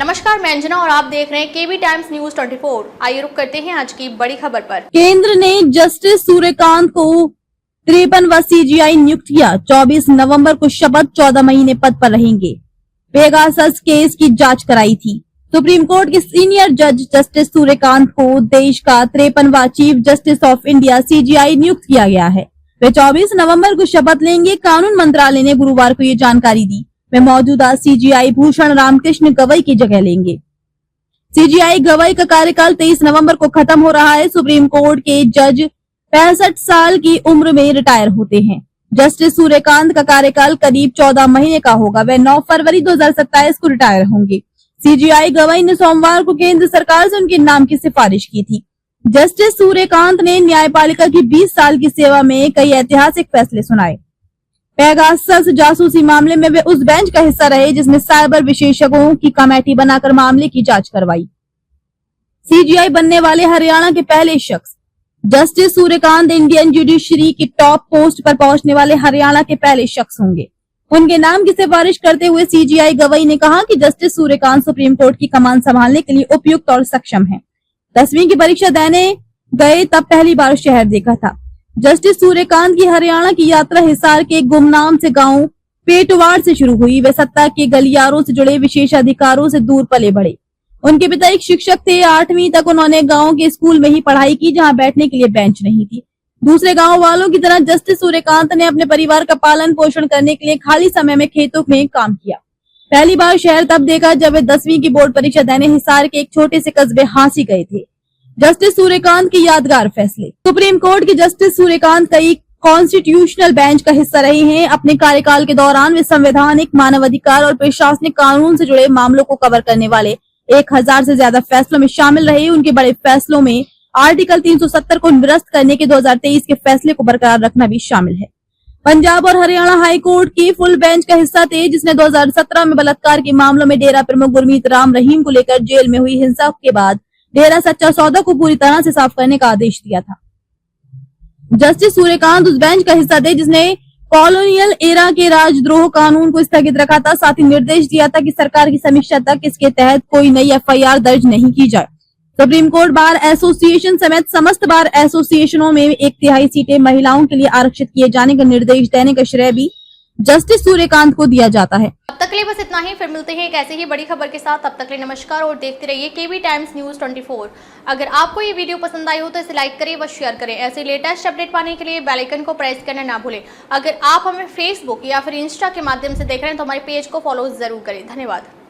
नमस्कार, मैं अंजना और आप देख रहे हैं केबी टाइम्स न्यूज 24। आइए रुक करते हैं आज की बड़ी खबर पर। केंद्र ने जस्टिस सूर्यकांत को 53वां सीजीआई नियुक्त किया। 24 नवंबर को शपथ, 14 महीने पद पर रहेंगे। पेगासस केस की जांच कराई थी। सुप्रीम कोर्ट के सीनियर जज जस्टिस सूर्यकांत को देश का 53वां chief justice of India CJI नियुक्त किया गया है। वे 24 नवंबर को शपथ लेंगे। कानून मंत्रालय ने गुरुवार को ये जानकारी दी। वे मौजूदा सीजीआई भूषण रामकृष्ण गवई की जगह लेंगे। सीजीआई गवई का कार्यकाल 23 नवंबर को खत्म हो रहा है। सुप्रीम कोर्ट के जज 65 साल की उम्र में रिटायर होते हैं। जस्टिस सूर्यकांत का कार्यकाल करीब 14 महीने का होगा। वे 9 फरवरी 2027 को रिटायर होंगे। सीजीआई गवई ने सोमवार को केंद्र सरकार से उनके नाम की सिफारिश की थी। जस्टिस सूर्यकांत ने न्यायपालिका की 20 साल की सेवा में कई ऐतिहासिक फैसले सुनाए। पेगासस जासूसी मामले में वे उस बेंच का हिस्सा रहे जिसने साइबर विशेषज्ञों की कमेटी बनाकर मामले की जांच करवाई। सीजीआई बनने वाले हरियाणा के पहले शख्स जस्टिस सूर्यकांत इंडियन जुडिशरी की टॉप पोस्ट पर पहुंचने वाले हरियाणा के पहले शख्स होंगे। उनके नाम की सिफारिश करते हुए सीजीआई गवई ने कहा कि जस्टिस सूर्यकांत सुप्रीम कोर्ट की कमान संभालने के लिए उपयुक्त और सक्षम है। 10वीं की परीक्षा देने गए तब पहली बार शहर देखा था। जस्टिस सूर्यकांत की हरियाणा की यात्रा हिसार के गुमनाम से गांव पेटवाड़ से शुरू हुई। वे सत्ता के गलियारों से जुड़े विशेषाधिकारों से दूर पले बढ़े। उनके पिता एक शिक्षक थे। 8वीं तक उन्होंने गांव के स्कूल में ही पढ़ाई की जहां बैठने के लिए बेंच नहीं थी। दूसरे गांव वालों की तरह जस्टिस सूर्यकांत ने अपने परिवार का पालन पोषण करने के लिए खाली समय में खेतों में काम किया। पहली बार शहर तब देखा जब वे 10वीं की बोर्ड परीक्षा देने हिसार के एक छोटे से कस्बे हांसी गए थे। जस्टिस सूर्यकांत के यादगार फैसले। सुप्रीम कोर्ट के जस्टिस सूर्यकांत कई कॉन्स्टिट्यूशनल बेंच का हिस्सा रहे हैं। अपने कार्यकाल के दौरान वे संवैधानिक, मानवाधिकार और प्रशासनिक कानून से जुड़े मामलों को कवर करने वाले 1000 से ज्यादा फैसलों में शामिल रहे। उनके बड़े फैसलों में आर्टिकल 370 को निरस्त करने के 2023 के फैसले को बरकरार रखना भी शामिल है। पंजाब और हरियाणा हाई कोर्ट की फुल बेंच का हिस्सा थे जिसने 2017 में बलात्कार के मामलों में डेरा प्रमुख गुरमीत राम रहीम को लेकर जेल में हुई हिंसा के बाद डेरा सच्चा सौदा को पूरी तरह से साफ करने का आदेश दिया था। जस्टिस सूर्यकांत उस बेंच का हिस्सा थे जिसने कॉलोनियल एरा के राजद्रोह कानून को स्थगित रखा था। साथ ही निर्देश दिया था कि सरकार की समीक्षा तक इसके तहत कोई नई एफआईआर दर्ज नहीं की जाए। सुप्रीम कोर्ट बार एसोसिएशन समेत समस्त बार एसोसिएशनों में 1/3 सीटें महिलाओं के लिए आरक्षित किए जाने का निर्देश देने का श्रेय भी जस्टिस सूर्यकांत को दिया जाता है। अब तक के लिए बस इतना ही। फिर मिलते हैं एक ऐसी ही बड़ी खबर के साथ। तब तक के लिए नमस्कार और देखते रहिए केबी टाइम्स न्यूज 24। अगर आपको ये वीडियो पसंद आई हो तो इसे लाइक करें व शेयर करें। ऐसे लेटेस्ट अपडेट पाने के लिए बेल आइकन को प्रेस करना ना भूलें। अगर आप हमें फेसबुक या फिर इंस्टा के माध्यम से देख रहे हैं तो हमारे पेज को फॉलो जरूर करें। धन्यवाद।